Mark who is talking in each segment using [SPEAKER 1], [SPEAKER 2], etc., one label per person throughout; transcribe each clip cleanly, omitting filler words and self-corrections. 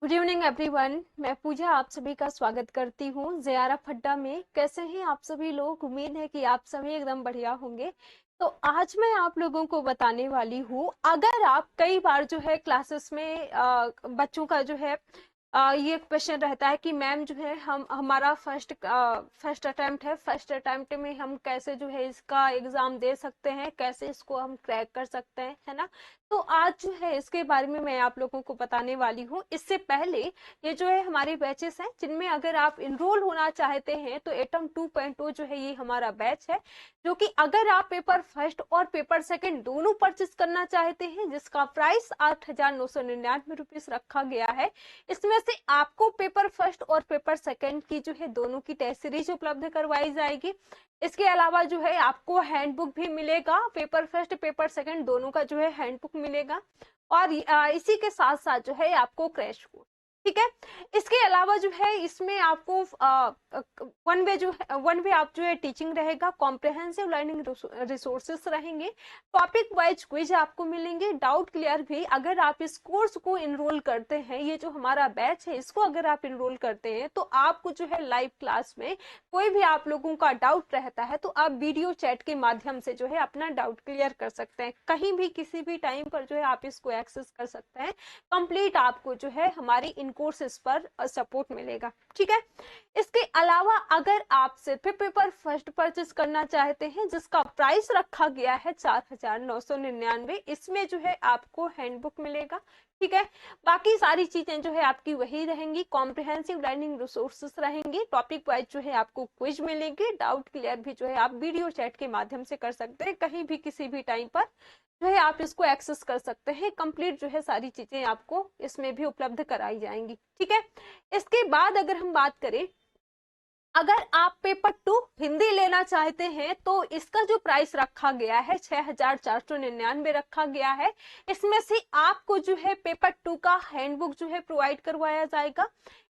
[SPEAKER 1] Good evening everyone. मैं पूजा आप सभी का स्वागत करती हूँ जेआरएफ अड्डा में। कैसे हैं आप सभी लोग? उम्मीद है कि आप सभी एकदम बढ़िया होंगे। तो आज मैं आप लोगों को बताने वाली हूँ, अगर आप कई बार जो है क्लासेस में बच्चों का जो है ये क्वेश्चन रहता है कि मैम जो है हम हमारा फर्स्ट अटेम्प्ट है, फर्स्ट अटेम्प्ट में हम कैसे जो है इसका एग्जाम दे सकते हैं, कैसे इसको हम क्रैक कर सकते हैं, है ना। तो आज जो है इसके बारे में मैं आप लोगों को बताने वाली हूँ। इससे पहले ये जो है हमारे बैचेस हैं जिनमें अगर आप इनरोल होना चाहते हैं तो एटम 2.0 जो है ये हमारा बैच है, जो कि अगर आप पेपर फर्स्ट और पेपर सेकंड दोनों परचेस करना चाहते हैं, जिसका प्राइस 8,999 रुपीज रखा गया है। इसमें से आपको पेपर फर्स्ट और पेपर सेकंड की जो है दोनों की टेस्ट सीरीज उपलब्ध करवाई जाएगी। इसके अलावा जो है आपको हैंडबुक भी मिलेगा, पेपर फर्स्ट पेपर सेकंड दोनों का जो है हैंडबुक मिलेगा। और इसी के साथ साथ जो है आपको क्रैश कोर्स, ठीक है। इसके अलावा जो है इसमें आपको वन वे आप जो है टीचिंग रहेगा, कॉम्प्रिहेंसिव लर्निंग रिसोर्सेस रहेंगे, टॉपिक वाइज क्विज आपको मिलेंगे, डाउट क्लियर भी। अगर आप इस कोर्स को इनरोल करते हैं, ये जो हमारा बैच है इसको अगर आप इनरोल करते हैं तो आपको जो है लाइव क्लास में कोई भी आप लोगों का डाउट रहता है तो आप वीडियो चैट के माध्यम से जो है अपना डाउट क्लियर कर सकते हैं, कहीं भी किसी भी टाइम पर जो है आप इसको एक्सेस कर सकते हैं। कंप्लीट आपको जो है हमारी इन कोर्सेज पर सपोर्ट मिलेगा, ठीक है। इसके अलावा अगर आप सिर्फ पेपर फर्स्ट परचेस करना चाहते हैं, जिसका प्राइस रखा गया है 4,999, इसमें जो है आपको हैंडबुक मिलेगा, ठीक है। बाकी सारी चीजें जो है आपकी वही रहेंगी, कॉम्प्रिहेंसिव लर्निंग रिसोर्सेस रहेंगे, टॉपिक वाइज जो है आपको क्विज मिलेंगे, डाउट क्लियर भी जो है आप वीडियो चैट के माध्यम से कर सकते हैं, कहीं भी किसी भी टाइम पर जो है आप इसको एक्सेस कर सकते हैं। कंप्लीट जो है सारी चीजें आपको इसमें भी उपलब्ध कराई जाएंगी, ठीक है। इसके बाद अगर हम बात करें, अगर आप पेपर 2 हिंदी लेना चाहते हैं तो इसका जो प्राइस रखा गया है 6,499 रखा गया है। इसमें से आपको जो है पेपर 2 का हैंडबुक जो है प्रोवाइड करवाया जाएगा।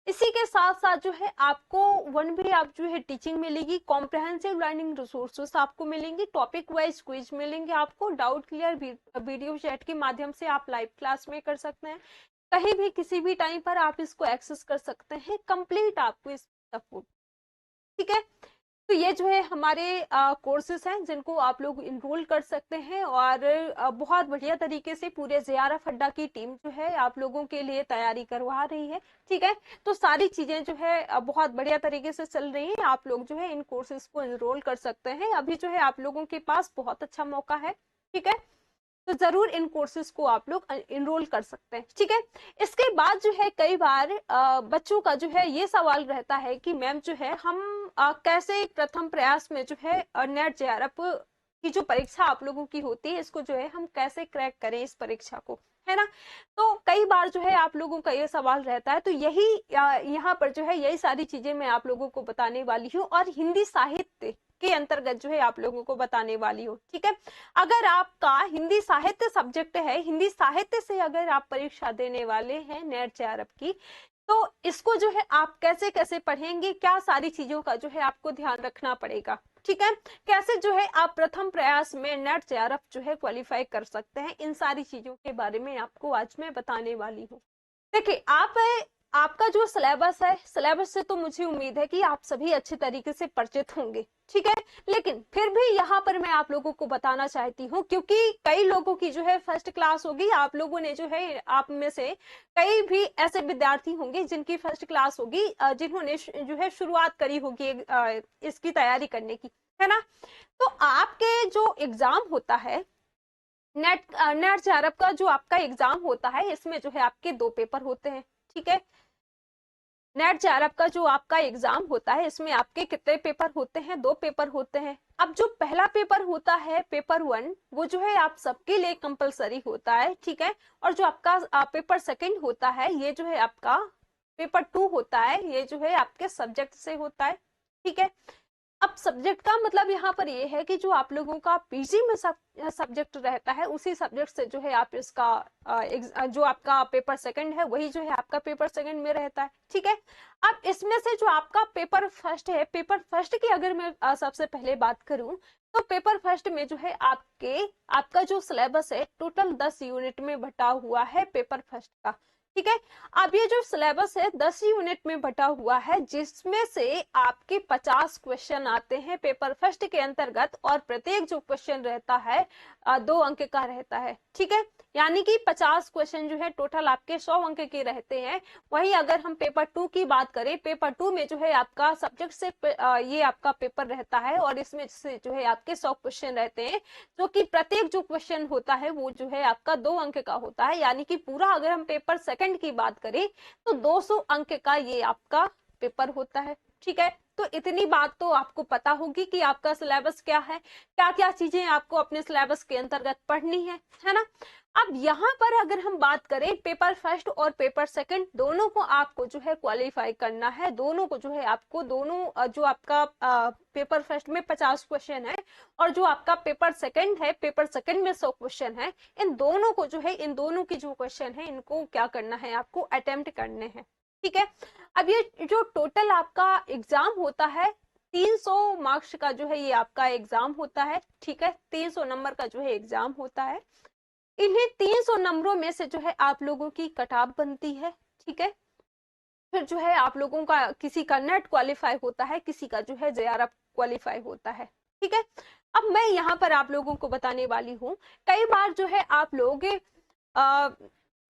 [SPEAKER 1] इसी के साथ साथ जो है आपको वन वे आप जो है टीचिंग मिलेगी, कॉम्प्रिहेंसिव लर्निंग रिसोर्सेस आपको मिलेंगी, टॉपिक वाइज क्विज मिलेंगे, आपको डाउट क्लियर वीडियो चैट के माध्यम से आप लाइव क्लास में कर सकते हैं, कहीं भी किसी भी टाइम पर आप इसको एक्सेस कर सकते हैं। कंप्लीट आपको इस सपोर्ट, ठीक है। तो ये जो है हमारे कोर्सेज हैं जिनको आप लोग इनरोल कर सकते हैं, और बहुत बढ़िया तरीके से पूरे जेआरएफ अड्डा की टीम जो है आप लोगों के लिए तैयारी करवा रही है, ठीक है। तो सारी चीजें जो है बहुत बढ़िया तरीके से चल रही हैं। आप लोग जो है इन कोर्सेज को इनरोल कर सकते हैं, अभी जो है आप लोगों के पास बहुत अच्छा मौका है, ठीक है। तो जरूर इन कोर्सेज को आप लोग इनरोल कर सकते हैं, ठीक है। इसके बाद जो है कई बार बच्चों का जो है ये सवाल रहता है कि मैम जो है हम कैसे प्रथम प्रयास में जो है नेट जेआरएफ की जो परीक्षा आप लोगों की होती है इसको जो है हम कैसे क्रैक करें इस परीक्षा को, है ना। तो कई बार जो है आप लोगों का ये सवाल रहता है, तो यही यहाँ पर जो है यही सारी चीजें मैं आप लोगों को बताने वाली हूँ, और हिंदी साहित्य के अंतर्गत जो है आप लोगों को बताने वाली हूँ, ठीक है। अगर आपका हिंदी साहित्य सब्जेक्ट है, हिंदी साहित्य से अगर आप परीक्षा देने वाले हैं नेट जेआरएफ की, तो इसको जो है आप कैसे कैसे पढ़ेंगे, क्या सारी चीजों का जो है आपको ध्यान रखना पड़ेगा, ठीक है। कैसे जो है आप प्रथम प्रयास में नेट जेआरएफ जो है क्वालिफाई कर सकते हैं, इन सारी चीजों के बारे में आपको आज मैं बताने वाली हूँ। देखिए आपका जो सिलेबस है, सिलेबस से तो मुझे उम्मीद है कि आप सभी अच्छे तरीके से परिचित होंगे, ठीक है। लेकिन फिर भी यहाँ पर मैं आप लोगों को बताना चाहती हूँ, क्योंकि कई लोगों की जो है फर्स्ट क्लास होगी, आप लोगों ने जो है आप में से कई भी ऐसे विद्यार्थी होंगे जिनकी फर्स्ट क्लास होगी, जिन्होंने जो है शुरुआत करी होगी इसकी तैयारी करने की, है ना। तो आपके जो एग्जाम होता है नेट जेआरएफ का, जो आपका एग्जाम होता है, इसमें जो है आपके 2 पेपर होते हैं, ठीक है। नेट जेआरएफ का जो आपका एग्जाम होता है इसमें आपके कितने पेपर होते हैं? 2 पेपर होते हैं। अब जो पहला पेपर होता है पेपर 1, वो जो है आप सबके लिए कंपलसरी होता है, ठीक है। और जो आपका पेपर सेकंड होता है, ये जो है आपका पेपर 2 होता है, ये जो है आपके सब्जेक्ट से होता है, ठीक है। अब सब्जेक्ट का मतलब यहाँ पर ये है कि जो आप लोगों का पीजी में सब्जेक्ट रहता है, उसी सब्जेक्ट से जो है आप इसका जो आपका पेपर सेकंड है वही जो है आपका पेपर सेकंड में रहता है, ठीक है। अब इसमें से जो आपका पेपर फर्स्ट है, पेपर फर्स्ट की अगर मैं सबसे पहले बात करूं, तो पेपर फर्स्ट में जो है आपका जो सिलेबस है टोटल 10 यूनिट में बटा हुआ है पेपर फर्स्ट का, ठीक है। अब ये जो सिलेबस है 10 यूनिट में बटा हुआ है, जिसमें से आपके 50 क्वेश्चन आते हैं पेपर फर्स्ट के अंतर्गत, और प्रत्येक जो क्वेश्चन रहता है 2 अंक का रहता है। ठीक है, यानी कि 50 क्वेश्चन जो है टोटल आपके 100 अंक के रहते हैं। वही अगर हम पेपर 2 की बात करें, पेपर 2 में जो है आपका सब्जेक्ट से ये आपका पेपर रहता है, और इसमें से जो है आपके 100 क्वेश्चन रहते हैं, जो कि प्रत्येक जो क्वेश्चन होता है वो जो है आपका 2 अंक का होता है। यानी कि पूरा अगर हम पेपर सेकंड की बात करें तो 200 अंक का ये आपका पेपर होता है। ठीक है, तो इतनी बात तो आपको पता होगी कि आपका सिलेबस क्या है, क्या क्या चीजें आपको अपने सिलेबस के अंतर्गत पढ़नी है ना। अब यहाँ पर अगर हम बात करें, पेपर फर्स्ट और पेपर सेकंड दोनों को आपको जो है क्वालिफाई करना है। दोनों को जो है आपको, दोनों जो आपका पेपर फर्स्ट में 50 क्वेश्चन है, और जो आपका पेपर सेकंड है, पेपर सेकंड में 100 क्वेश्चन है, इन दोनों को जो है, इन दोनों की जो क्वेश्चन है इनको क्या करना है, आपको अटेम्प्ट करने हैं। ठीक है, अब ये जो टोटल आपका एग्जाम होता है 300 मार्क्स का जो है ये आपका एग्जाम होता है। ठीक है, 300 नंबर का जो है एग्जाम होता है। इन्हीं 300 नंबरों में से जो है आप लोगों की कट ऑफ बनती है। ठीक है, फिर जो है आप लोगों का किसी का नेट क्वालिफाई होता है, किसी का जो है जेआरएफ क्वालिफाई होता है। ठीक है, अब मैं यहाँ पर आप लोगों को बताने वाली हूँ, कई बार जो है आप लोग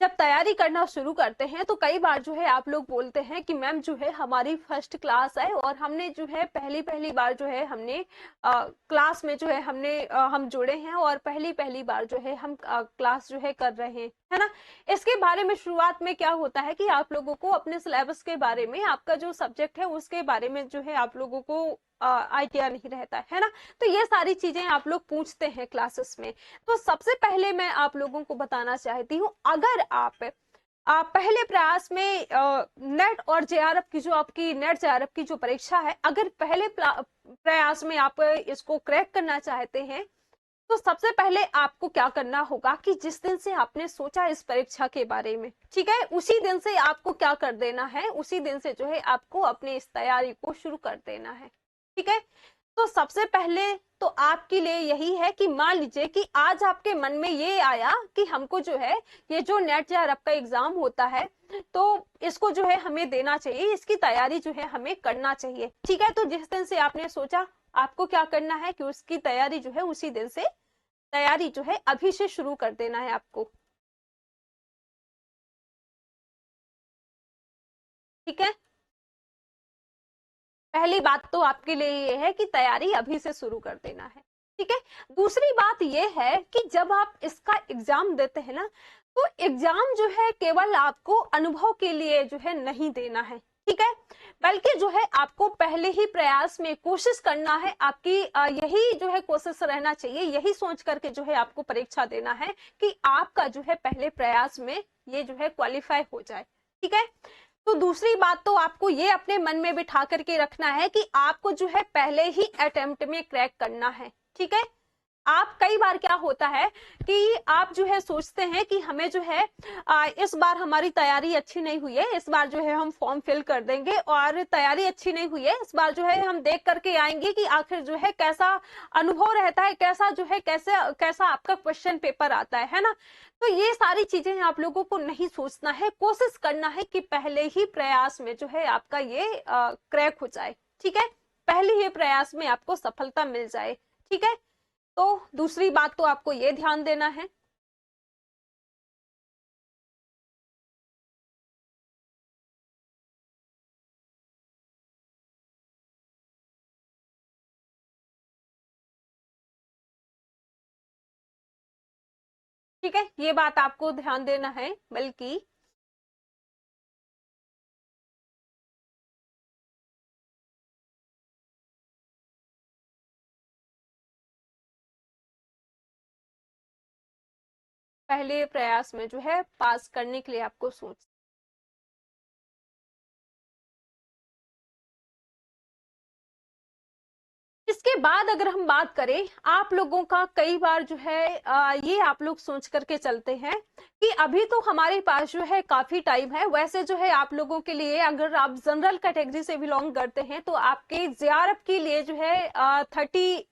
[SPEAKER 1] जब तैयारी करना शुरू करते हैं तो कई बार जो है आप लोग बोलते हैं कि मैम जो है हमारी फर्स्ट क्लास है, और हमने जो है पहली बार जो है हमने क्लास में जो है हम जुड़े हैं, और पहली बार जो है हम क्लास जो है कर रहे हैं, है ना। इसके बारे में शुरुआत में क्या होता है कि आप लोगों को अपने सिलेबस के बारे में, आपका जो सब्जेक्ट है उसके बारे में जो है आप लोगों को आइडिया नहीं रहता है ना। तो ये सारी चीजें आप लोग पूछते हैं क्लासेस में। तो सबसे पहले मैं आप लोगों को बताना चाहती हूँ, अगर आप पहले प्रयास में नेट और जेआरएफ की, जो आपकी नेट जेआरएफ की जो परीक्षा है, अगर पहले प्रयास में आप इसको क्रैक करना चाहते हैं, तो सबसे पहले आपको क्या करना होगा कि जिस दिन से आपने सोचा इस परीक्षा के बारे में, ठीक है, उसी दिन से आपको क्या कर देना है, उसी दिन से जो है आपको अपनी इस तैयारी को शुरू कर देना है। ठीक है, तो सबसे पहले तो आपके लिए यही है कि मान लीजिए कि आज आपके मन में ये आया कि हमको जो है ये जो नेट जेआरएफ का एग्जाम होता है, तो इसको जो है हमें देना चाहिए, इसकी तैयारी जो है हमें करना चाहिए। ठीक है, तो जिस दिन से आपने सोचा, आपको क्या करना है कि उसकी तैयारी जो है उसी दिन से, तैयारी जो है अभी से शुरू कर देना है आपको। ठीक है, पहली बात तो आपके लिए ये है कि तैयारी अभी से शुरू कर देना है। ठीक है, दूसरी बात ये है कि जब आप इसका एग्जाम देते हैं ना, तो एग्जाम जो है केवल आपको अनुभव के लिए जो है नहीं देना है। ठीक है, बल्कि जो है आपको पहले ही प्रयास में कोशिश करना है, आपकी यही जो है कोशिश रहना चाहिए, यही सोच करके जो है आपको परीक्षा देना है कि आपका जो है पहले प्रयास में ये जो है क्वालिफाई हो जाए। ठीक है, तो दूसरी बात तो आपको ये अपने मन में बिठा करके रखना है कि आपको जो है पहले ही अटेम्प्ट में क्रैक करना है। ठीक है, आप कई बार क्या होता है कि आप जो है सोचते हैं कि हमें जो है इस बार हमारी तैयारी अच्छी नहीं हुई है, इस बार जो है हम फॉर्म फिल कर देंगे, और तैयारी अच्छी नहीं हुई है, इस बार जो है हम देख करके आएंगे कि आखिर जो है कैसा अनुभव रहता है, कैसा जो है कैसा आपका क्वेश्चन पेपर आता है ना। तो ये सारी चीजें आप लोगों को नहीं सोचना है, कोशिश करना है कि पहले ही प्रयास में जो है आपका ये क्रैक हो जाए। ठीक है, पहले ही प्रयास में आपको सफलता मिल जाए। ठीक है, तो दूसरी बात तो आपको ये ध्यान देना है। ठीक है, ये बात आपको ध्यान देना है, बल्कि पहले प्रयास में जो है पास करने के लिए आपको सोच। इसके बाद अगर हम बात करें, आप लोगों का कई बार जो है ये आप लोग सोच करके चलते हैं कि अभी तो हमारे पास जो है काफी टाइम है। वैसे जो है आप लोगों के लिए, अगर आप जनरल कैटेगरी से बिलोंग करते हैं, तो आपके जेआरएफ के लिए जो है 30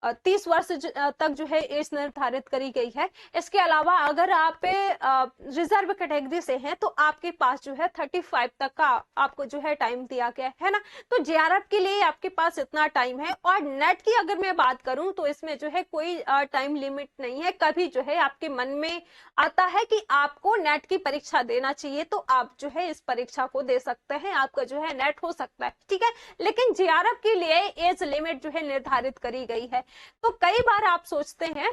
[SPEAKER 1] 30 वर्ष तक जो है एज निर्धारित करी गई है। इसके अलावा अगर आप रिजर्व कैटेगरी से हैं तो आपके पास जो है 35 तक का आपको जो है टाइम दिया गया है ना। तो जेआरएफ के लिए आपके पास इतना टाइम है। और नेट की अगर मैं बात करूं तो इसमें जो है कोई टाइम लिमिट नहीं है। कभी जो है आपके मन में आता है कि आपको नेट की परीक्षा देना चाहिए तो आप जो है इस परीक्षा को दे सकते हैं, आपका जो है नेट हो सकता है, ठीक है। लेकिन जेआरएफ के लिए एज लिमिट जो है निर्धारित करी गई है। तो कई बार आप सोचते हैं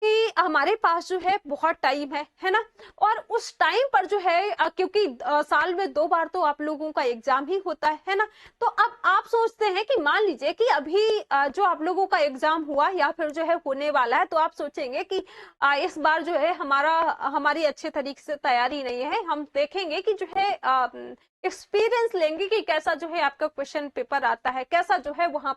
[SPEAKER 1] कि हमारे पास जो है बहुत टाइम है ना, और उस टाइम पर जो है क्योंकि साल में 2 बार तो आप लोगों का एग्जाम ही होता है ना। तो अब आप सोचते हैं कि मान लीजिए कि अभी जो आप लोगों का एग्जाम हुआ या फिर जो है होने वाला है, तो आप सोचेंगे कि इस बार जो है हमारी अच्छे तरीके से तैयारी नहीं है। हम देखेंगे कि जो है एक्सपीरियंस लेंगे कि कैसा जो है आपका क्वेश्चन पेपर आता है, कैसा जो है वहां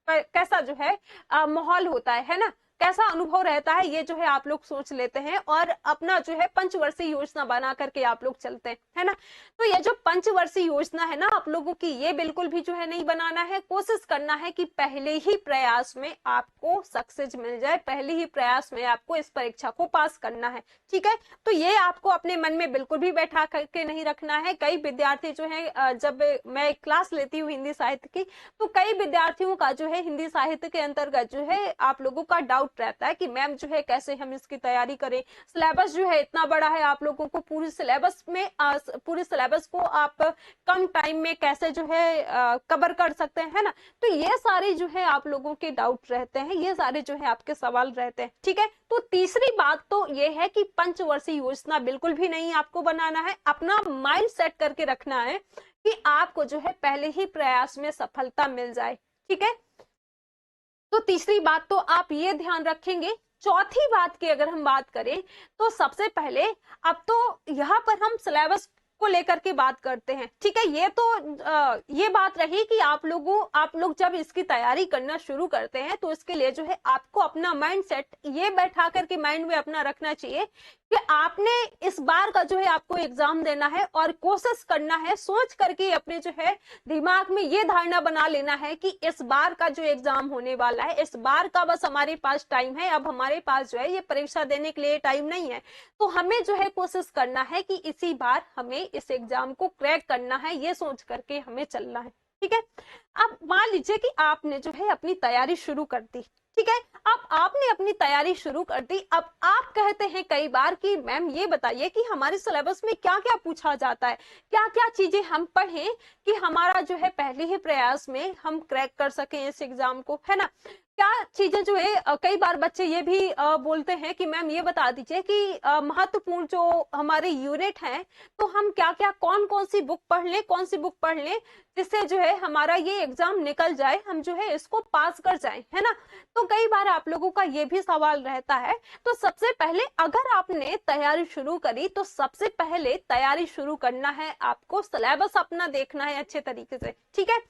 [SPEAKER 1] कैसा जो है माहौल होता है ना, कैसा अनुभव रहता है, ये जो है आप लोग सोच लेते हैं और अपना जो है पंचवर्षीय योजना बना करके आप लोग चलते हैं, है ना। तो ये जो पंचवर्षीय योजना है ना आप लोगों की, ये बिल्कुल भी जो है नहीं बनाना है। कोशिश करना है कि पहले ही प्रयास में आपको सक्सेस मिल जाए, पहले ही प्रयास में आपको इस परीक्षा को पास करना है, ठीक है। तो ये आपको अपने मन में बिल्कुल भी बैठा करके नहीं रखना है। कई विद्यार्थी जो है, जब मैं क्लास लेती हूँ हिंदी साहित्य की, तो कई विद्यार्थियों का जो है हिंदी साहित्य के अंतर्गत जो है आप लोगों का डाउट रहता है कि मैम जो है कैसे हम इसकी तैयारी करें, सिलेबस जो है इतना बड़ा है, आप लोगों को पूरे सिलेबस को आप कम टाइम में कैसे जो है कवर कर सकते हैं, है ना। तो ये सारे जो है आप लोगों के डाउट रहते हैं, ये सारे जो है आपके सवाल रहते हैं, ठीक है। तो तीसरी बात तो ये है कि पंचवर्षीय योजना बिल्कुल भी नहीं आपको बनाना है। अपना माइंड सेट करके रखना है कि आपको जो है पहले ही प्रयास में सफलता मिल जाए, ठीक है। तो तीसरी बात तो आप ये ध्यान रखेंगे। चौथी बात की अगर हम बात करें तो सबसे पहले, अब तो यहाँ पर हम सिलेबस को लेकर के बात करते हैं, ठीक है। ये बात रही कि आप लोग जब इसकी तैयारी करना शुरू करते हैं तो इसके लिए जो है आपको अपना माइंड सेट ये बैठा करके माइंड में अपना रखना चाहिए कि आपने इस बार का जो है आपको एग्जाम देना है, और कोशिश करना है सोच करके अपने जो है दिमाग में ये धारणा बना लेना है कि इस बार का जो एग्जाम होने वाला है, इस बार का बस हमारे पास टाइम है, अब हमारे पास जो है ये परीक्षा देने के लिए टाइम नहीं है। तो हमें जो है कोशिश करना है कि इसी बार हमें इस एग्जाम को क्रैक करना है, ये सोच करके हमें चलना है, ठीक है। अब मान लीजिए कि आपने जो है अपनी तैयारी शुरू कर दी, ठीक है। अब आपने अपनी तैयारी शुरू कर दी। अब आप कहते हैं कई बार कि मैम ये बताइए कि हमारे सिलेबस में क्या क्या पूछा जाता है, क्या क्या चीजें हम पढ़ें कि हमारा जो है पहले ही प्रयास में हम क्रैक कर सकें इस एग्जाम को, है ना। क्या चीजें जो है कई बार बच्चे ये भी बोलते हैं कि मैम ये बता दीजिए कि महत्वपूर्ण जो हमारे यूनिट हैं तो हम क्या क्या कौन कौन सी बुक पढ़ लें जिससे जो है हमारा ये एग्जाम निकल जाए, हम जो है इसको पास कर जाएं, है ना। तो कई बार आप लोगों का ये भी सवाल रहता है। तो सबसे पहले अगर आपने तैयारी शुरू करी तो सबसे पहले तैयारी शुरू करना है, आपको सिलेबस अपना देखना है अच्छे तरीके से, ठीक है।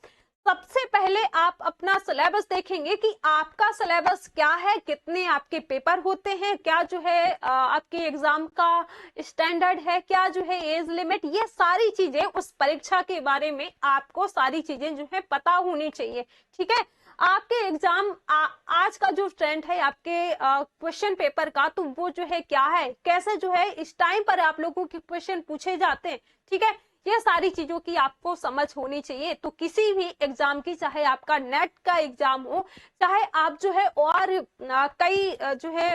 [SPEAKER 1] सबसे पहले आप अपना सिलेबस देखेंगे कि आपका सिलेबस क्या है, कितने आपके पेपर होते हैं, क्या जो है आपके एग्जाम का स्टैंडर्ड है, क्या जो है एज लिमिट, ये सारी चीजें उस परीक्षा के बारे में आपको सारी चीजें जो है पता होनी चाहिए, ठीक है। आपके एग्जाम आज का जो ट्रेंड है आपके क्वेश्चन पेपर का, तो वो जो है क्या है, कैसे जो है इस टाइम पर आप लोगों के क्वेश्चन पूछे जाते हैं, ठीक है। ये सारी चीजों की आपको समझ होनी चाहिए। तो किसी भी एग्जाम की, चाहे आपका नेट का एग्जाम हो, चाहे आप जो है और कई जो है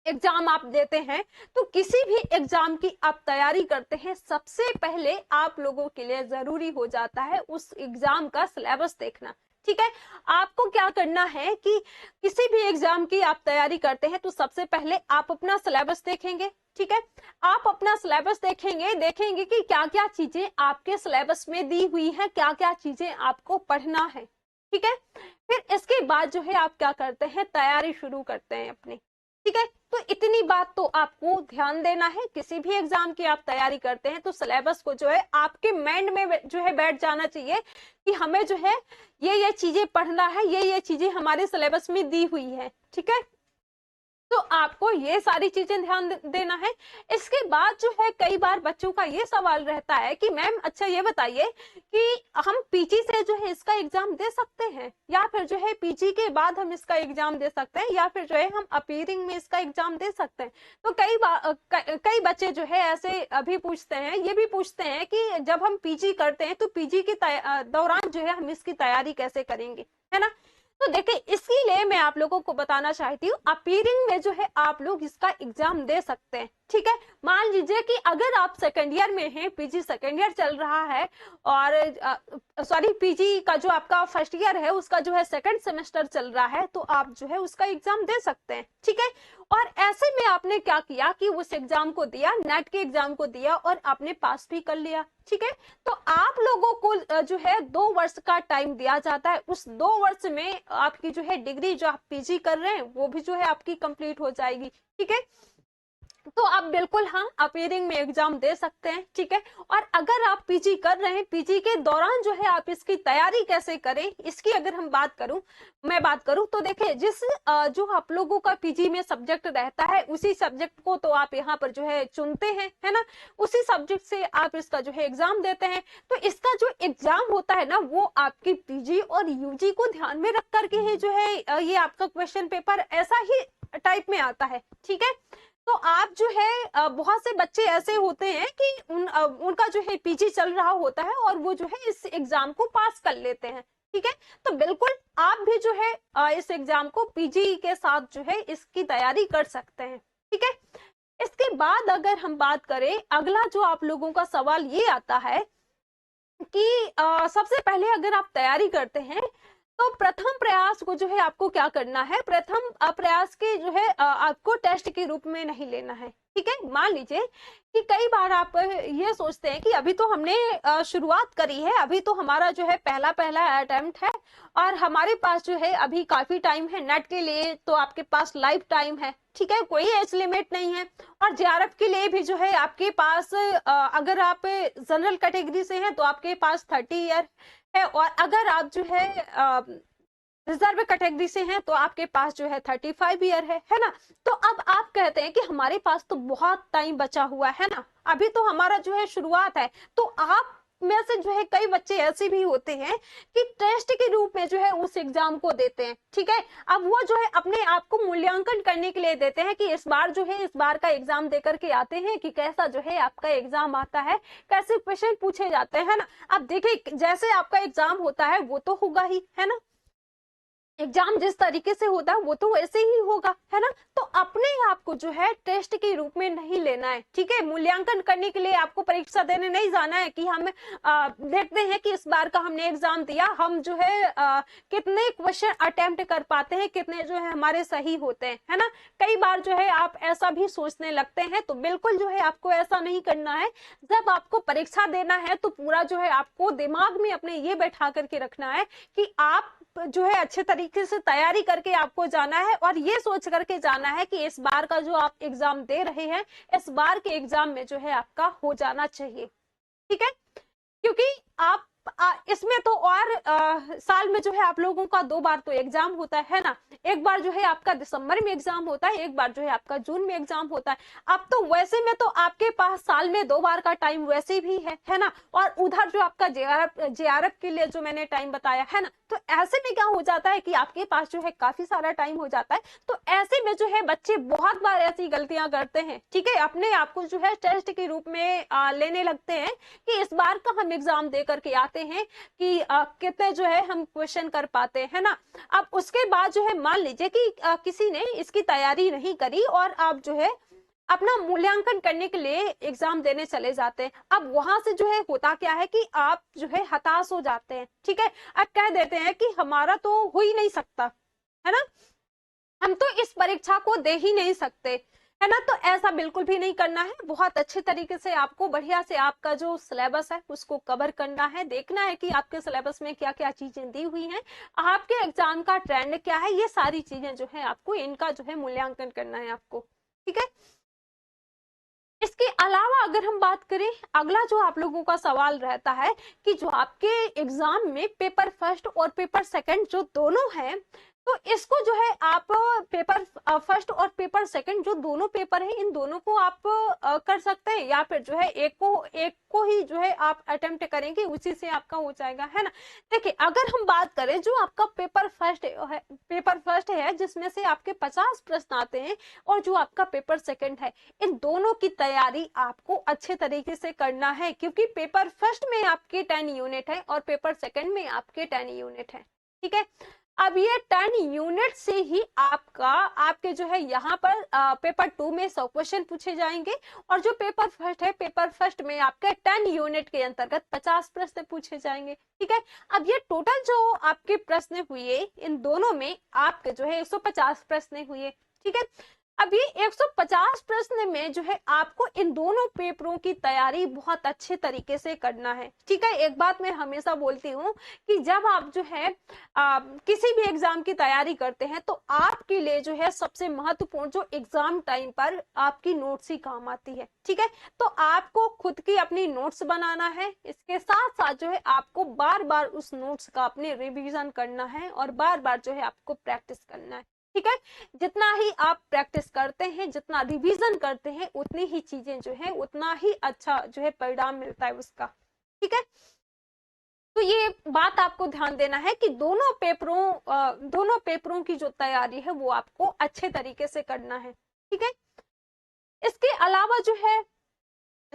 [SPEAKER 1] एग्जाम आप देते हैं, तो किसी भी एग्जाम की आप तैयारी करते हैं, सबसे पहले आप लोगों के लिए जरूरी हो जाता है उस एग्जाम का सिलेबस देखना, ठीक है। आपको क्या करना है कि किसी भी एग्जाम की आप तैयारी करते हैं तो सबसे पहले आप अपना सिलेबस देखेंगे, ठीक है। आप अपना सिलेबस देखेंगे कि क्या क्या चीजें आपके सिलेबस में दी हुई है, क्या क्या चीजें आपको पढ़ना है, ठीक है। फिर इसके बाद जो है आप क्या करते हैं, तैयारी शुरू करते हैं अपनी, ठीक है। तो इतनी बात तो आपको ध्यान देना है। किसी भी एग्जाम की आप तैयारी करते हैं तो सिलेबस को जो है आपके माइंड में जो है बैठ जाना चाहिए कि हमें जो है ये चीजें पढ़ना है, ये चीजें हमारे सिलेबस में दी हुई है, ठीक है। तो आपको ये सारी चीजें ध्यान देना है। इसके बाद जो है कई बार बच्चों का ये सवाल रहता है कि मैम अच्छा ये बताइए कि हम पीजी से जो है इसका एग्जाम दे सकते हैं, या फिर जो है पीजी के बाद हम इसका एग्जाम दे सकते हैं, या फिर जो है हम अपीयरिंग में इसका एग्जाम दे सकते हैं। तो कई बार कई बच्चे जो है ऐसे अभी पूछते हैं, ये भी पूछते हैं कि जब हम पीजी करते हैं तो पीजी के दौरान जो है हम इसकी तैयारी कैसे करेंगे, है ना। तो देखिए इसीलिए मैं आप लोगों को बताना चाहती हूँ अपीयरिंग में जो है आप लोग इसका एग्जाम दे सकते हैं, ठीक है। मान लीजिए कि अगर आप सेकंड ईयर में हैं, पीजी सेकंड ईयर चल रहा है, और सॉरी पीजी का जो आपका फर्स्ट ईयर है उसका जो है सेकंड सेमेस्टर चल रहा है, तो आप जो है उसका एग्जाम दे सकते हैं, ठीक है। और ऐसे में आपने क्या किया कि उस एग्जाम को दिया, नेट के एग्जाम को दिया और आपने पास भी कर लिया, ठीक है। तो आप लोगों को जो है 2 वर्ष का टाइम दिया जाता है, उस 2 वर्ष में आपकी जो है डिग्री जो आप पीजी कर रहे हैं वो भी जो है आपकी कंप्लीट हो जाएगी, ठीक है। तो आप बिल्कुल हाँ अपीयरिंग में एग्जाम दे सकते हैं, ठीक है। और अगर आप पीजी कर रहे हैं, पीजी के दौरान जो है आप इसकी तैयारी कैसे करें, इसकी अगर हम मैं बात करूं तो देखिए जो आप लोगों का पीजी में सब्जेक्ट रहता है उसी सब्जेक्ट को तो आप यहाँ पर जो है चुनते हैं, है ना। उसी सब्जेक्ट से आप इसका जो है एग्जाम देते हैं। तो इसका जो एग्जाम होता है ना वो आपकी पीजी और यूजी को ध्यान में रख करके ही जो है ये आपका क्वेश्चन पेपर ऐसा ही टाइप में आता है, ठीक है। तो आप जो है बहुत से बच्चे ऐसे होते हैं कि उनका जो है पीजी चल रहा होता है और वो जो है इस एग्जाम को पास कर लेते हैं, ठीक है। तो बिल्कुल आप भी जो है इस एग्जाम को पीजी के साथ जो है इसकी तैयारी कर सकते हैं, ठीक है। इसके बाद अगर हम बात करें, अगला जो आप लोगों का सवाल ये आता है कि सबसे पहले अगर आप तैयारी करते हैं तो प्रथम प्रयास को जो है आपको क्या करना है, प्रथम प्रयास के जो है आपको टेस्ट के रूप में नहीं लेना है, ठीक है। मान लीजिए कि कई बार आप ये सोचते हैं कि अभी तो हमने शुरुआत करी है, अभी तो हमारा जो है पहला अटेम्प्ट है और हमारे पास जो है अभी काफी टाइम है, नेट के लिए तो आपके पास लाइफ टाइम है, ठीक है, कोई एज लिमिट नहीं है। और जेआरएफ के लिए भी जो है आपके पास अगर आप जनरल कैटेगरी से हैं तो आपके पास 30 ईयर है, और अगर आप जो है रिजर्व कैटेगरी से हैं तो आपके पास जो है 35 ईयर है ना। तो अब आप कहते हैं कि हमारे पास तो बहुत टाइम बचा हुआ है ना, अभी तो हमारा जो है शुरुआत है। तो आप में से जो है कई बच्चे ऐसे भी होते हैं कि टेस्ट के रूप में जो है उस एग्जाम को देते हैं, ठीक है। अब वो जो है अपने आप को मूल्यांकन करने के लिए देते हैं कि इस बार जो है इस बार का एग्जाम देकर के आते हैं कि कैसा जो है आपका एग्जाम आता है, कैसे क्वेश्चन पूछे जाते हैं ना। अब देखिए जैसे आपका एग्जाम होता है वो तो होगा ही, है ना, एग्जाम जिस तरीके से होता है वो तो वैसे ही होगा, है ना। तो अपने आप को जो है टेस्ट के रूप में नहीं लेना है, ठीक है। मूल्यांकन करने के लिए आपको परीक्षा देने नहीं जाना है कि हम देखते हैं कि इस बार का हमने एग्जाम दिया, हम जो है कितने क्वेश्चन अटेम्प्ट कर पाते हैं, कितने जो है हमारे सही होते हैं, है ना। कई बार जो है आप ऐसा भी सोचने लगते हैं, तो बिल्कुल जो है आपको ऐसा नहीं करना है। जब आपको परीक्षा देना है तो पूरा जो है आपको दिमाग में अपने ये बैठा करके रखना है कि आप जो है अच्छे तरीके से तैयारी करके आपको जाना है, और ये सोच करके जाना है कि इस बार का जो आप एग्जाम दे रहे हैं इस बार के एग्जाम में जो है आपका हो जाना चाहिए, ठीक है। क्योंकि आप इसमें तो और साल में जो है आप लोगों का 2 बार तो एग्जाम होता है ना। एक बार जो है आपका दिसंबर में एग्जाम होता है, एक बार जो है आपका जून में एग्जाम होता है। अब तो वैसे में तो आपके पास साल में 2 बार का टाइम वैसे भी है ना, और उधर जो आपका जेआरएफ के लिए जो मैंने टाइम बताया है ना, तो ऐसे में क्या हो जाता है कि आपके पास जो है काफी सारा टाइम हो जाता है। तो ऐसे में जो है बच्चे बहुत बार ऐसी गलतियां करते हैं, ठीक है, अपने आप को जो है टेस्ट के रूप में लेने लगते हैं कि इस बार का हम एग्जाम दे करके आते हैं कि कितने जो है हम क्वेश्चन कर पाते हैं ना। अब उसके बाद जो है मान लीजिए कि किसी ने इसकी तैयारी नहीं करी और आप जो है अपना मूल्यांकन करने के लिए एग्जाम देने चले जाते हैं। अब वहां से जो है होता क्या है कि आप जो है हताश हो जाते हैं, ठीक है। अब कह देते हैं कि हमारा तो हो ही नहीं सकता, है ना, हम तो इस परीक्षा को दे ही नहीं सकते, है ना। तो ऐसा बिल्कुल भी नहीं करना है। बहुत अच्छे तरीके से आपको बढ़िया से आपका जो सिलेबस है उसको कवर करना है, देखना है कि आपके सिलेबस में क्या क्या चीजें दी हुई हैं, आपके एग्जाम का ट्रेंड क्या है, ये सारी चीजें जो है आपको इनका जो है मूल्यांकन करना है आपको, ठीक है। इसके अलावा अगर हम बात करें, अगला जो आप लोगों का सवाल रहता है कि जो आपके एग्जाम में पेपर फर्स्ट और पेपर सेकंड जो दोनों हैं तो इसको जो है आप पेपर फर्स्ट और पेपर सेकंड जो दोनों पेपर है इन दोनों को आप कर सकते हैं, या फिर जो है एक को ही जो है आप अटेम्प्ट करेंगे, उसी से आपका हो जाएगा, है ना। देखिए अगर हम बात करें जो आपका पेपर फर्स्ट है जिसमें से आपके 50 प्रश्न आते हैं, और जो आपका पेपर सेकंड है, इन दोनों की तैयारी आपको अच्छे तरीके से करना है, क्योंकि पेपर फर्स्ट में आपके 10 यूनिट है और पेपर सेकंड में आपके 10 यूनिट है, ठीक है। अब ये 10 यूनिट से ही आपके जो है यहाँ पर पेपर 2 में 100 क्वेश्चन पूछे जाएंगे, और जो पेपर फर्स्ट है, पेपर फर्स्ट में आपके 10 यूनिट के अंतर्गत 50 प्रश्न पूछे जाएंगे, ठीक है। अब ये टोटल जो आपके प्रश्न हुए इन दोनों में आपके जो है 150 प्रश्न हुए, ठीक है। अब ये 150 प्रश्न में जो है आपको इन दोनों पेपरों की तैयारी बहुत अच्छे तरीके से करना है, ठीक है। एक बात मैं हमेशा बोलती हूँ कि जब आप जो है किसी भी एग्जाम की तैयारी करते हैं तो आपके लिए जो है सबसे महत्वपूर्ण जो एग्जाम टाइम पर आपकी नोट्स ही काम आती है, ठीक है। तो आपको खुद की अपनी नोट्स बनाना है, इसके साथ साथ जो है आपको बार बार उस नोट्स का अपने रिवीजन करना है और बार बार जो है आपको प्रैक्टिस करना है, ठीक है। जितना ही आप प्रैक्टिस करते हैं, जितना रिवीजन करते हैं, उतनी ही चीजें जो है उतना ही अच्छा जो है परिणाम मिलता है उसका, ठीक है। तो ये बात आपको ध्यान देना है कि दोनों पेपरों की जो तैयारी है वो आपको अच्छे तरीके से करना है, ठीक है। इसके अलावा जो है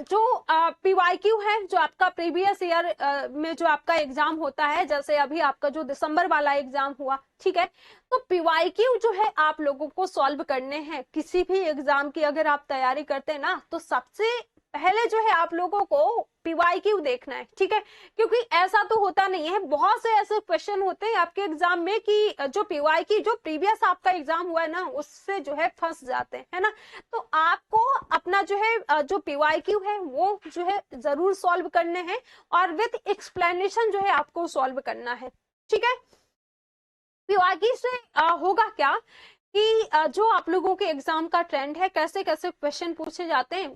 [SPEAKER 1] जो PYQ है, जो आपका प्रीवियस ईयर में जो आपका एग्जाम होता है, जैसे अभी आपका जो दिसंबर वाला एग्जाम हुआ, ठीक है। तो PYQ जो है आप लोगों को सॉल्व करने हैं। किसी भी एग्जाम की अगर आप तैयारी करते हैं ना, तो सबसे पहले जो है आप लोगों को PYQ देखना है, ठीक है। क्योंकि ऐसा तो होता नहीं है, बहुत से ऐसे क्वेश्चन होते हैं आपके एग्जाम में कि जो PYQ जो प्रीवियस आपका एग्जाम हुआ है ना, उससे जो है फंस जाते हैं, है ना। तो आपको अपना जो है जो PYQ है वो जो है जरूर सॉल्व करने हैं, और विद एक्सप्लेनेशन जो है आपको सॉल्व करना है, ठीक है। PYQ से होगा क्या कि जो आप लोगों के एग्जाम का ट्रेंड है, कैसे कैसे क्वेश्चन पूछे जाते हैं,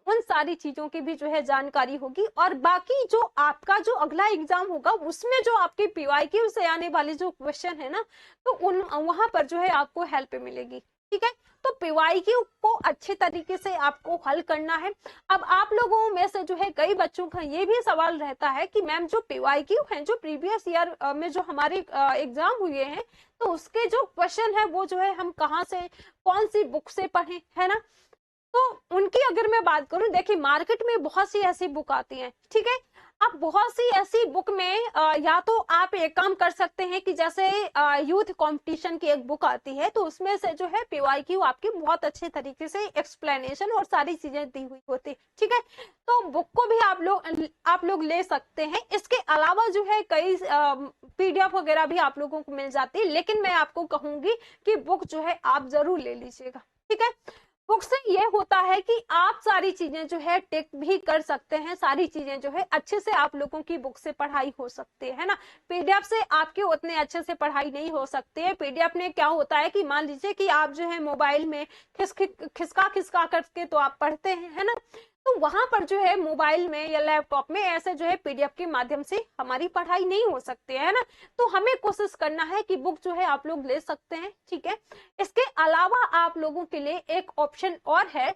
[SPEAKER 1] उन सारी चीजों की भी जो है जानकारी होगी, और बाकी जो आपका जो अगला एग्जाम होगा उसमें जो आपके PYQ से आने वाले जो क्वेश्चन है ना, तो वहां पर जो है आपको हेल्प मिलेगी, ठीक है। तो PYQ को अच्छे तरीके से आपको हल करना है। अब आप लोगों में से जो है कई बच्चों का ये भी सवाल रहता है कि मैम जो PYQ है, जो प्रीवियस ईयर में जो हमारे एग्जाम हुए हैं, तो उसके जो क्वेश्चन है वो जो है हम कहाँ से, कौन सी बुक से पढ़ें, है ना। तो उनकी अगर मैं बात करूं, देखिए मार्केट में बहुत सी ऐसी बुक आती हैं, ठीक है। अब बहुत सी ऐसी बुक में या तो आप एक काम कर सकते हैं कि जैसे यूथ कंपटीशन की एक बुक आती है, तो उसमें से जो है PYQ आपकी बहुत अच्छे तरीके से एक्सप्लेनेशन और सारी चीजें दी हुई होती है, ठीक है। तो बुक को भी आप लोग ले सकते हैं। इसके अलावा जो है कई PDF वगैरह भी आप लोगों को मिल जाती है, लेकिन मैं आपको कहूंगी कि बुक जो है आप जरूर ले लीजिएगा, ठीक है। बुक से ये होता है कि आप सारी चीजें जो है टिक भी कर सकते हैं, सारी चीजें जो है अच्छे से आप लोगों की बुक से पढ़ाई हो सकती है ना। PDF से आपके उतने अच्छे से पढ़ाई नहीं हो सकती है। PDF में क्या होता है कि मान लीजिए कि आप जो है मोबाइल में खिसका करके तो आप पढ़ते हैं, है ना। तो वहां पर जो है मोबाइल में या लैपटॉप में ऐसे जो है PDF के माध्यम से हमारी पढ़ाई नहीं हो सकती है ना। तो हमें कोशिश करना है कि बुक जो है आप लोग ले सकते हैं, ठीक है। इसके अलावा आप लोगों के लिए एक ऑप्शन और है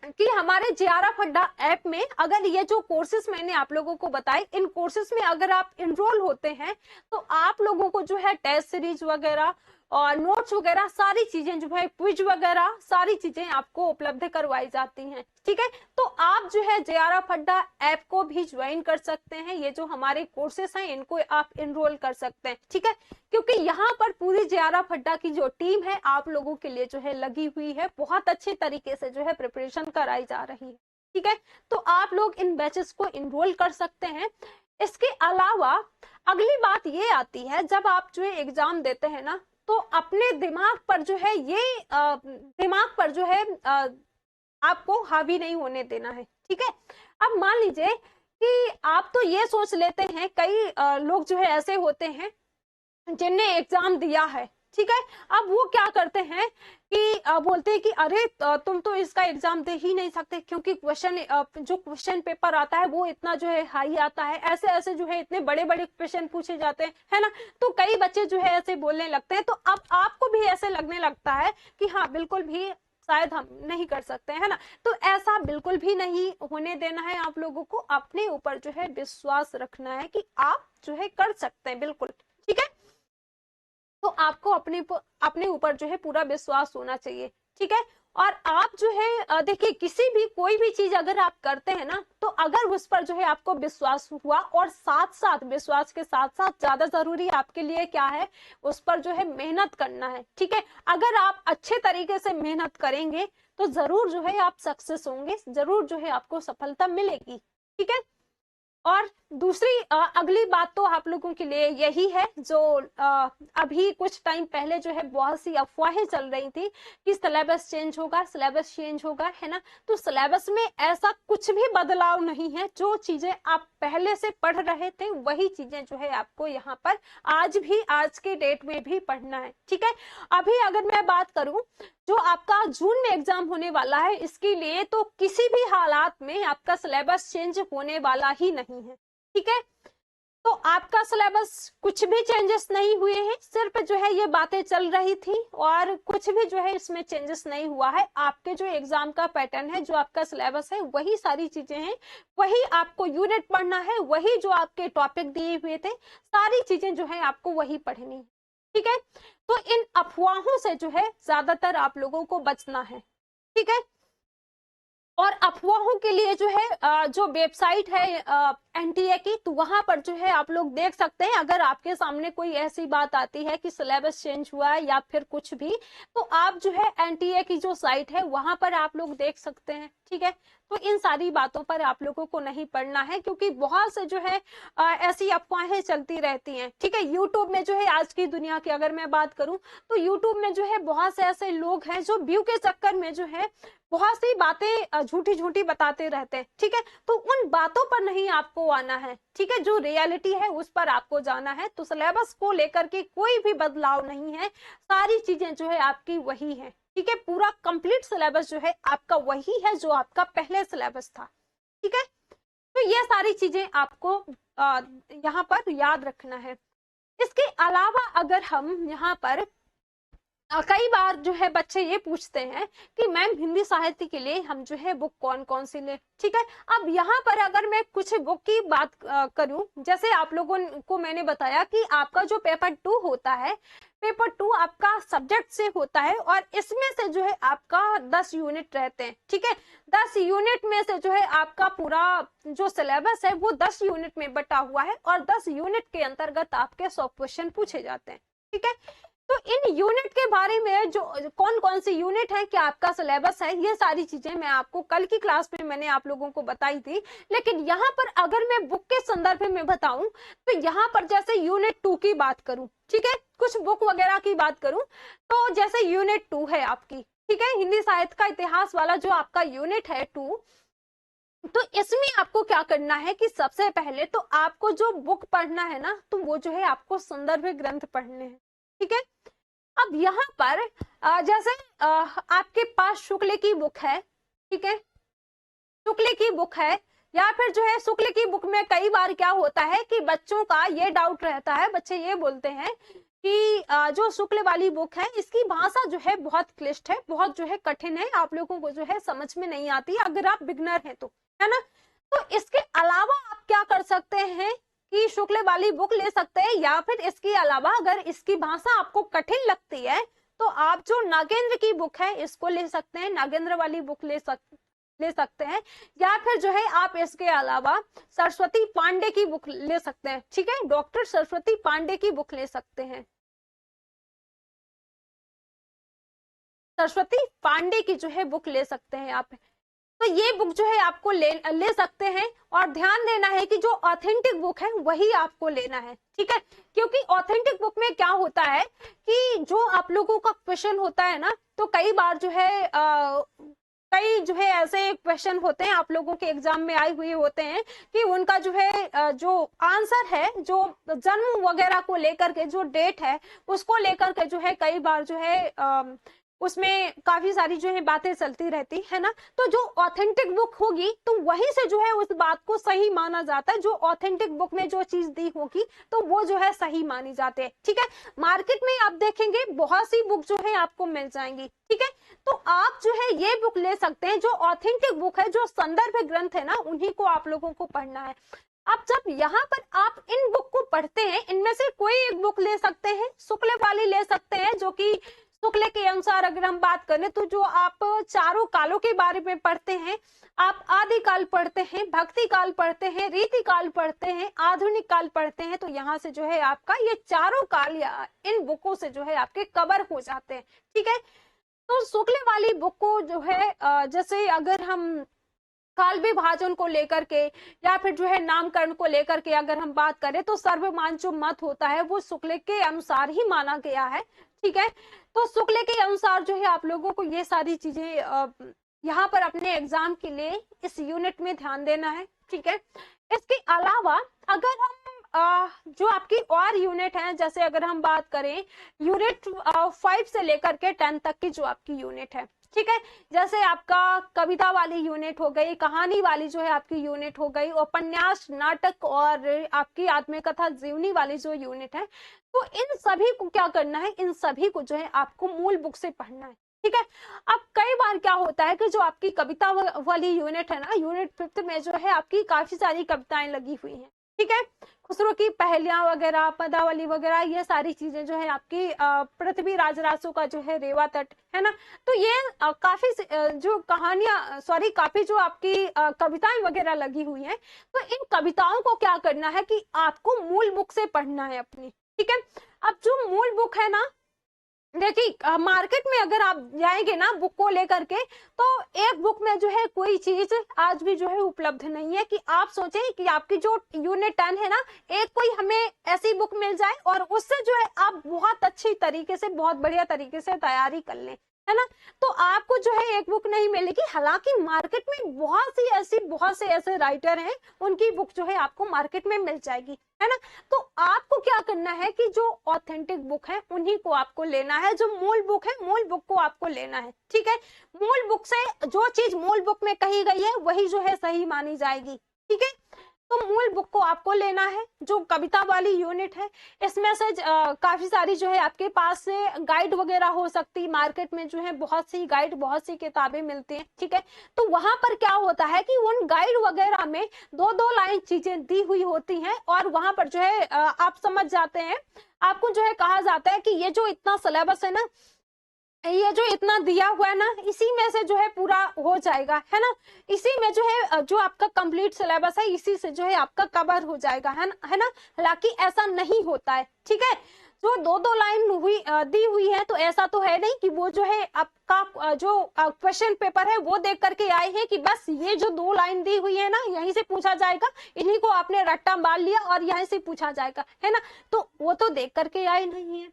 [SPEAKER 1] कि हमारे JRF अड्डा ऐप में अगर ये जो कोर्सेज मैंने आप लोगों को बताए, इन कोर्सेज में अगर आप इनरोल होते हैं, तो आप लोगों को जो है टेस्ट सीरीज वगैरह और नोट्स वगैरह सारी चीजें जो है, क्विज वगैरह सारी चीजें आपको उपलब्ध करवाई जाती हैं, ठीक है। तो आप जो है JRF अड्डा ऐप को भी ज्वाइन कर सकते हैं। ये जो हमारे कोर्सेस हैं इनको आप इनरोल कर सकते हैं, ठीक है। क्योंकि यहाँ पर पूरी JRF अड्डा की जो टीम है आप लोगों के लिए जो है लगी हुई है, बहुत अच्छे तरीके से जो है प्रिपरेशन कराई जा रही है, ठीक है। तो आप लोग इन बैचेस को इनरोल कर सकते हैं। इसके अलावा अगली बात ये आती है, जब आप जो है एग्जाम देते हैं ना, तो अपने दिमाग पर जो है आपको हावी नहीं होने देना है, ठीक है। अब मान लीजिए कि आप तो ये सोच लेते हैं, कई लोग जो है ऐसे होते हैं जिनने एग्जाम दिया है, ठीक है। अब वो क्या करते हैं कि बोलते हैं कि अरे तुम तो इसका एग्जाम दे ही नहीं सकते, क्योंकि क्वेश्चन जो क्वेश्चन पेपर आता है वो इतना जो है हाई आता है, ऐसे ऐसे जो है इतने बड़े बड़े क्वेश्चन पूछे जाते हैं, है ना। तो कई बच्चे जो है ऐसे बोलने लगते हैं। तो अब आपको भी ऐसे लगने लगता है कि हाँ बिल्कुल भी शायद हम नहीं कर सकते, है ना। तो ऐसा बिल्कुल भी नहीं होने देना है। आप लोगों को अपने ऊपर जो है विश्वास रखना है कि आप जो है कर सकते हैं, बिल्कुल, ठीक है। तो आपको अपने ऊपर जो है पूरा विश्वास होना चाहिए, ठीक है। और आप जो है देखिए, किसी भी कोई भी चीज अगर आप करते हैं ना, तो अगर उस पर जो है आपको विश्वास हुआ, और साथ साथ विश्वास के साथ साथ ज्यादा जरूरी आपके लिए क्या है, उस पर जो है मेहनत करना है, ठीक है। अगर आप अच्छे तरीके से मेहनत करेंगे तो जरूर जो है आप सक्सेस होंगे, जरूर जो है आपको सफलता मिलेगी, ठीक है। और दूसरी अगली बात तो आप लोगों के लिए यही है, जो अभी कुछ टाइम पहले जो है बहुत सी अफवाहें चल रही थी कि सिलेबस चेंज होगा, सिलेबस चेंज होगा, है ना। तो सिलेबस में ऐसा कुछ भी बदलाव नहीं है। जो चीजें आप पहले से पढ़ रहे थे वही चीजें जो है आपको यहाँ पर आज भी, आज के डेट में भी पढ़ना है, ठीक है। अभी अगर मैं बात करूं, जो आपका जून में एग्जाम होने वाला है, इसके लिए तो किसी भी हालात में आपका सिलेबस चेंज होने वाला ही नहीं है, ठीक है। तो आपका सिलेबस कुछ भी चेंजेस नहीं हुए हैं, सिर्फ जो है ये बातें चल रही थी, और कुछ भी जो है इसमें चेंजेस नहीं हुआ है। आपके जो एग्जाम का पैटर्न है, जो आपका सिलेबस है, वही सारी चीजें हैं, वही आपको यूनिट पढ़ना है, वही जो आपके टॉपिक दिए हुए थे, सारी चीजें जो है आपको वही पढ़नी है, ठीक है। तो इन अफवाहों से जो है ज्यादातर आप लोगों को बचना है, ठीक है। और अफवाहों के लिए जो है जो वेबसाइट है एनटीए की, तो वहां पर जो है आप लोग देख सकते हैं। अगर आपके सामने कोई ऐसी बात आती है कि सिलेबस चेंज हुआ है या फिर कुछ भी, तो आप जो है एनटीए की जो साइट है वहां पर आप लोग देख सकते हैं, ठीक है। तो इन सारी बातों पर आप लोगों को नहीं पढ़ना है, क्योंकि बहुत से जो है ऐसी अफवाहें चलती रहती हैं, ठीक है। यूट्यूब में जो है आज की दुनिया की अगर मैं बात करूं, तो यूट्यूब में जो है बहुत से ऐसे लोग हैं जो व्यू के चक्कर में जो है बहुत सी बातें झूठी झूठी बताते रहते हैं, ठीक है। तो उन बातों पर नहीं आपको आना है, ठीक है। जो रियलिटी है उस पर आपको जाना है। तो सिलेबस को लेकर के कोई भी बदलाव नहीं है, सारी चीजें जो है आपकी वही है, ठीक है। पूरा कंप्लीट सिलेबस जो है आपका वही है जो आपका पहले सिलेबस था, ठीक है। तो ये सारी चीजें आपको यहाँ पर याद रखना है। इसके अलावा अगर हम यहाँ पर कई बार जो है बच्चे ये पूछते हैं कि मैम हिंदी साहित्य के लिए हम जो है बुक कौन कौन सी ले, ठीक है। अब यहाँ पर अगर मैं कुछ बुक की बात करूं, जैसे आप लोगों को मैंने बताया कि आपका जो पेपर 2 होता है, पेपर 2 आपका सब्जेक्ट से होता है, और इसमें से जो है आपका 10 यूनिट रहते हैं, ठीक है। 10 यूनिट में से जो है आपका पूरा जो सिलेबस है वो 10 यूनिट में बटा हुआ है, और 10 यूनिट के अंतर्गत आपके 100 क्वेश्चन पूछे जाते हैं, ठीक है। तो इन यूनिट के बारे में जो कौन कौन सी यूनिट है, क्या आपका सिलेबस है, ये सारी चीजें मैं आपको कल की क्लास में मैंने आप लोगों को बताई थी। लेकिन यहाँ पर अगर मैं बुक के संदर्भ में बताऊं, तो यहाँ पर जैसे यूनिट 2 की बात करूं, ठीक है, कुछ बुक वगैरह की बात करूं, तो जैसे यूनिट 2 है आपकी, ठीक है, हिंदी साहित्य का इतिहास वाला जो आपका यूनिट है 2, तो इसमें आपको क्या करना है कि सबसे पहले तो आपको जो बुक पढ़ना है ना, तो वो जो है आपको संदर्भ ग्रंथ पढ़ने हैं, ठीक है। अब यहाँ पर जैसे आपके पास शुक्ल की बुक है, ठीक है, शुक्ल की बुक है, या फिर जो है शुक्ल की बुक में कई बार क्या होता है कि बच्चों का ये डाउट रहता है, बच्चे ये बोलते हैं कि जो शुक्ल वाली बुक है इसकी भाषा जो है बहुत क्लिष्ट है, बहुत जो है कठिन है, आप लोगों को जो है समझ में नहीं आती अगर आप बिगनर हैं तो, है ना। तो इसके अलावा आप क्या कर सकते हैं कि शुक्ल वाली बुक ले सकते हैं, या फिर इसके अलावा अगर इसकी भाषा आपको कठिन लगती है तो आप जो नागेंद्र की बुक है इसको ले सकते हैं, नागेंद्र वाली बुक ले सकते हैं, या फिर जो है आप इसके अलावा सरस्वती पांडे की बुक ले सकते हैं, ठीक है, डॉक्टर सरस्वती पांडे की बुक ले सकते हैं, सरस्वती पांडे की जो है बुक ले सकते हैं आप। तो ये बुक जो है आपको ले सकते हैं, और ध्यान देना है कि जो ऑथेंटिक बुक है वही आपको लेना है, ठीक है। क्योंकि ऑथेंटिक बुक में क्या होता है कि जो आप लोगों का क्वेश्चन होता है ना, तो कई बार जो है कई जो है ऐसे क्वेश्चन होते हैं आप लोगों के एग्जाम में आए हुए होते हैं कि उनका जो है जो आंसर है, जो जन्म वगैरह को लेकर के जो डेट है उसको लेकर के जो है कई बार जो है उसमें काफी सारी जो है बातें चलती रहती है ना। तो जो ऑथेंटिक बुक होगी तो वहीं से जो है उस बात को सही माना जाता है, जो ऑथेंटिक बुक में जो चीज दी होगी तो वो जो है सही मानी जाती है। ठीक है, मार्केट में आप देखेंगे बहुत सी बुक जो है आपको मिल जाएंगी। ठीक है, तो आप जो है ये बुक ले सकते हैं, जो ऑथेंटिक बुक है, जो संदर्भ ग्रंथ है ना, उन्हीं को आप लोगों को पढ़ना है। अब जब यहाँ पर आप इन बुक को पढ़ते हैं, इनमें से कोई एक बुक ले सकते हैं, शुक्ल वाली ले सकते हैं, जो कि शुक्ल के अनुसार अगर हम बात करें तो जो आप चारों कालों के बारे में पढ़ते हैं, आप आदि काल पढ़ते हैं, भक्ति काल पढ़ते हैं, रीति काल पढ़ते हैं, आधुनिक काल पढ़ते हैं, तो यहाँ से जो है आपका ये चारों काल इन बुकों से जो है आपके कवर हो जाते हैं। ठीक है, तो शुक्ल वाली बुक को जो है जैसे अगर हम काल विभाजन को लेकर के या फिर जो है नामकरण को लेकर के अगर हम बात करें तो सर्वमान्य जो मत होता है वो शुक्ल के अनुसार ही माना गया है। ठीक है, तो शुक्ल के अनुसार जो है आप लोगों को ये सारी चीजें यहाँ पर अपने एग्जाम के लिए इस यूनिट में ध्यान देना है। ठीक है, इसके अलावा अगर हम जो आपकी और यूनिट है, जैसे अगर हम बात करें यूनिट 5 से लेकर के 10 तक की जो आपकी यूनिट है, ठीक है, जैसे आपका कविता वाली यूनिट हो गई, कहानी वाली जो है आपकी यूनिट हो गई, उपन्यास, नाटक और आपकी आत्मकथा जीवनी वाली जो यूनिट है, तो इन सभी को क्या करना है, इन सभी को जो है आपको मूल बुक से पढ़ना है। ठीक है, अब कई बार क्या होता है कि जो आपकी कविता वाली यूनिट है ना, यूनिट 5 में जो है आपकी काफी सारी कविताएं लगी हुई हैं। ठीक है, खुसरो की पहेलियां वगैरह, पदावली वगैरह, ये सारी चीजें जो है आपकी पृथ्वी राजरासो का जो है रेवा तट है ना, तो ये काफी जो कहानियां काफी जो आपकी कविताएं वगैरह लगी हुई हैं, तो इन कविताओं को क्या करना है कि आपको मूल बुक से पढ़ना है अपनी। ठीक है, अब जो मूल बुक है ना, देखिए मार्केट में अगर आप जाएंगे ना बुक को लेकर के, तो एक बुक में जो है कोई चीज आज भी जो है उपलब्ध नहीं है कि आप सोचें कि आपकी जो यूनिट 10 है ना, एक कोई हमें ऐसी बुक मिल जाए और उससे जो है आप बहुत अच्छी तरीके से, बहुत बढ़िया तरीके से तैयारी कर लें, है ना। तो आपको जो है एक बुक नहीं मिलेगी, हालांकि मार्केट में बहुत से ऐसे राइटर हैं, उनकी बुक जो है आपको मार्केट में मिल जाएगी, है ना। तो आपको क्या करना है कि जो ऑथेंटिक बुक है उन्हीं को आपको लेना है, जो मूल बुक है मूल बुक को आपको लेना है। ठीक है, मूल बुक से जो चीज मूल बुक में कही गई है वही जो है सही मानी जाएगी। ठीक है, तो मूल बुक को आपको लेना है। जो कविता वाली यूनिट है इसमें से काफी सारी जो है आपके पास से गाइड वगैरह हो सकती, मार्केट में जो है बहुत सी गाइड, बहुत सी किताबें मिलती हैं। ठीक है, तो वहां पर क्या होता है कि उन गाइड वगैरह में 2-2 लाइन चीजें दी हुई होती हैं और वहां पर जो है आप समझ जाते हैं, आपको जो है कहा जाता है कि ये जो इतना सिलेबस है ना, ये जो इतना दिया हुआ है ना, इसी में से जो है पूरा हो जाएगा, है ना। इसी में जो है जो आपका कंप्लीट सिलेबस है इसी से जो है आपका कवर हो जाएगा, है ना। हालांकि ऐसा नहीं होता है। ठीक है, जो 2-2 लाइन दी हुई है, तो ऐसा तो है नहीं कि वो जो है आपका जो क्वेश्चन पेपर है वो देख करके आए हैं कि बस ये जो 2 लाइन दी हुई है ना यहीं से पूछा जाएगा, इन्हीं को आपने रट्टा मार लिया और यहीं से पूछा जाएगा, है ना। तो वो तो देख करके आए नहीं है।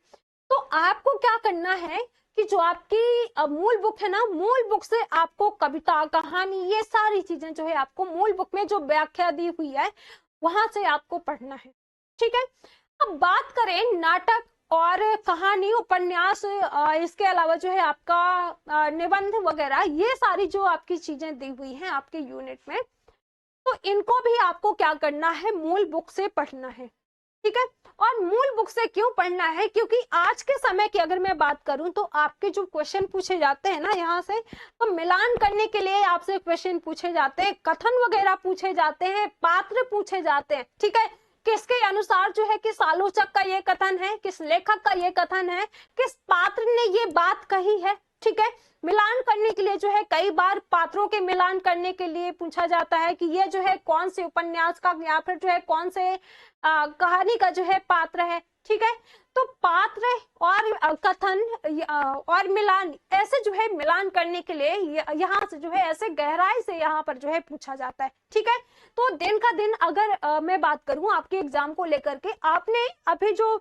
[SPEAKER 1] तो आपको क्या करना है कि जो आपकी मूल बुक है ना, मूल बुक से आपको कविता, कहानी, ये सारी चीजें जो है आपको मूल बुक में जो व्याख्या दी हुई है वहां से आपको पढ़ना है। ठीक है, अब बात करें नाटक और कहानी, उपन्यास, इसके अलावा जो है आपका निबंध वगैरह, ये सारी जो आपकी चीजें दी हुई हैं आपके यूनिट में, तो इनको भी आपको क्या करना है, मूल बुक से पढ़ना है। ठीक है, और मूल बुक से क्यों पढ़ना है, क्योंकि आज के समय की अगर मैं बात करूं तो आपके जो क्वेश्चन पूछे जाते हैं ना यहाँ से, तो मिलान करने के लिए आपसे क्वेश्चन पूछे जाते हैं, कथन वगैरह पूछे जाते हैं, पात्र पूछे जाते हैं। ठीक है, किसके अनुसार जो है किस आलोचक का ये कथन है, किस लेखक का ये कथन है, किस पात्र ने ये बात कही है। ठीक है, मिलान करने के लिए जो है कई बार पात्रों के मिलान करने के लिए पूछा जाता है कि ये जो है कौन से उपन्यास का या फिर जो है कौन से कहानी का जो है पात्र है। ठीक है, तो पात्र और कथन और मिलान, ऐसे जो है मिलान करने के लिए यहाँ से जो है ऐसे गहराई से यहाँ पर जो है पूछा जाता है। ठीक है, तो दिन का दिन अगर मैं बात करूं आपके एग्जाम को लेकर के, आपने अभी जो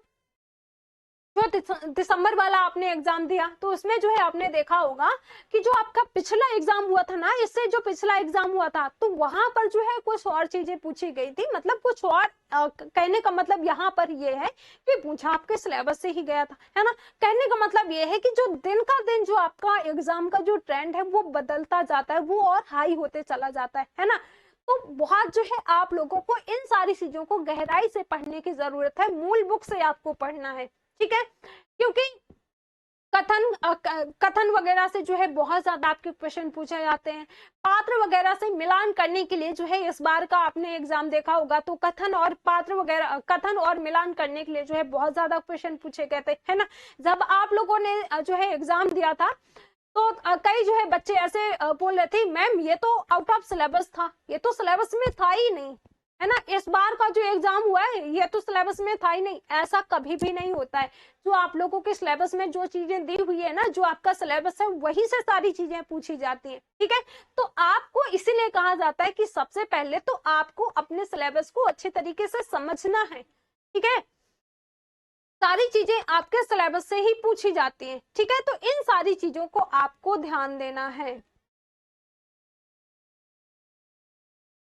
[SPEAKER 1] जो दिसंबर वाला आपने एग्जाम दिया तो उसमें जो है आपने देखा होगा कि जो आपका पिछला एग्जाम हुआ था ना, इससे जो पिछला एग्जाम हुआ था तो वहां पर जो है कुछ और चीजें पूछी गई थी, मतलब कुछ और कहने का मतलब यहाँ पर ये है कि पूछा आपके सिलेबस से ही गया था, है ना। कहने का मतलब ये है कि जो दिन का दिन जो आपका एग्जाम का जो ट्रेंड है वो बदलता जाता है, वो और हाई होते चला जाता है ना। तो बहुत जो है आप लोगों को इन सारी चीजों को गहराई से पढ़ने की जरूरत है, मूल बुक से आपको पढ़ना है, ठीक है। क्योंकि कथन वगैरह से जो है बहुत ज्यादा आपके क्वेश्चन पूछे जाते हैं। पात्र वगैरह से मिलान करने के लिए जो है इस बार का आपने एग्जाम देखा होगा तो कथन और पात्र वगैरह, कथन और मिलान करने के लिए जो है बहुत ज्यादा क्वेश्चन पूछे गए थे, है ना। जब आप लोगों ने जो है एग्जाम दिया था तो कई जो है बच्चे ऐसे बोल रहे थे मैम ये तो आउट ऑफ सिलेबस था, ये तो सिलेबस में था ही नहीं, है ना। इस बार का जो एग्जाम हुआ है ये तो सिलेबस में था ही नहीं। ऐसा कभी भी नहीं होता है। जो आप लोगों के सिलेबस में जो चीजें दी हुई है ना, जो आपका सिलेबस है वही से सारी चीजें पूछी जाती हैं, ठीक है। तो आपको इसीलिए कहा जाता है कि सबसे पहले तो आपको अपने सिलेबस को अच्छे तरीके से समझना है, ठीक है। सारी चीजें आपके सिलेबस से ही पूछी जाती हैं, ठीक है। तो इन सारी चीजों को आपको ध्यान देना है।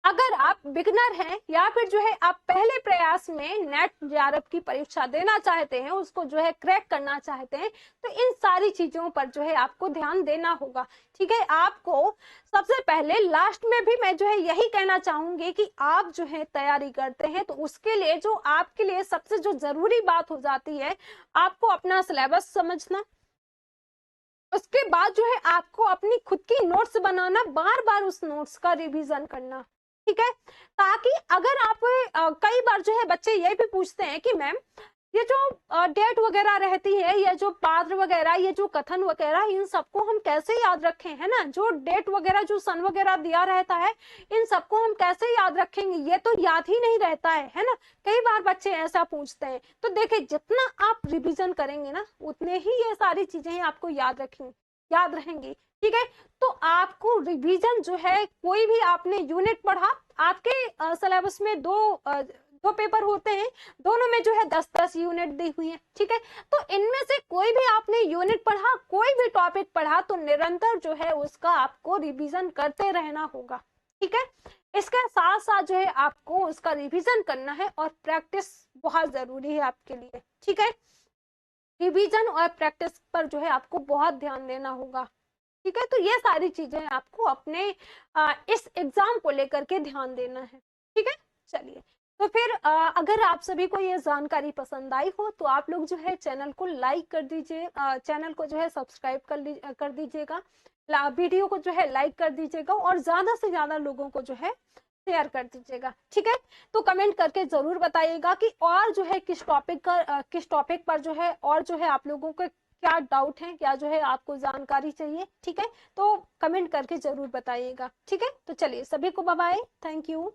[SPEAKER 1] अगर आप बिगनर हैं या फिर जो है आप पहले प्रयास में नेट जेआरएफ की परीक्षा देना चाहते हैं, उसको जो है क्रैक करना चाहते हैं, तो इन सारी चीजों पर जो है आपको ध्यान देना होगा, ठीक है। आपको सबसे पहले लास्ट में भी मैं जो है यही कहना चाहूंगी कि आप जो है तैयारी करते हैं तो उसके लिए जो आपके लिए सबसे जो जरूरी बात हो जाती है, आपको अपना सिलेबस समझना। उसके बाद जो है आपको अपनी खुद की नोट्स बनाना, बार बार उस नोट्स का रिवीजन करना, ठीक है। ताकि अगर आप कई बार जो है बच्चे ये भी पूछते हैं कि मैम ये जो डेट वगैरह रहती है, ये जो पात्र वगैरह, ये जो कथन वगैरह, इन सबको हम कैसे याद रखें, है ना। जो डेट वगैरह, जो सन वगैरह दिया रहता है, इन सबको हम कैसे याद रखेंगे, ये तो याद ही नहीं रहता है ना। कई बार बच्चे ऐसा पूछते हैं। तो देखिए जितना आप रिवीजन करेंगे ना उतने ही ये सारी चीजें आपको याद रहेंगी, ठीक है। तो आपको रिवीजन जो है, कोई भी आपने यूनिट पढ़ा, आपके सिलेबस में दो पेपर होते हैं, दोनों में जो है 10-10 यूनिट दी हुई है, ठीक है। तो इनमें से कोई भी आपने यूनिट पढ़ा, कोई भी टॉपिक पढ़ा, तो निरंतर जो है उसका आपको रिवीजन करते रहना होगा, ठीक है। इसके साथ साथ जो है आपको उसका रिवीजन करना है और प्रैक्टिस बहुत जरूरी है आपके लिए, ठीक है। रिवीजन और प्रैक्टिस पर जो है आपको बहुत ध्यान देना होगा, ठीक है। तो ये सारी चीजें आपको अपने इस एग्जाम को लेकर के ध्यान देना है, ठीक है। चलिए, तो फिर अगर आप सभी को ये जानकारी पसंद आई हो तो आप लोग जो है चैनल को लाइक कर दीजिए, चैनल को जो है सब्सक्राइब कर दीजिएगा, वीडियो को जो है लाइक कर दीजिएगा और ज्यादा से ज्यादा लोगों को जो है शेयर कर दीजिएगा, ठीक है। तो कमेंट करके जरूर बताइएगा कि और जो है किस टॉपिक पर जो है और जो है आप लोगों को क्या डाउट है, क्या जो है आपको जानकारी चाहिए, ठीक है। तो कमेंट करके जरूर बताइएगा, ठीक है। तो चलिए सभी को बाय बाय, थैंक यू।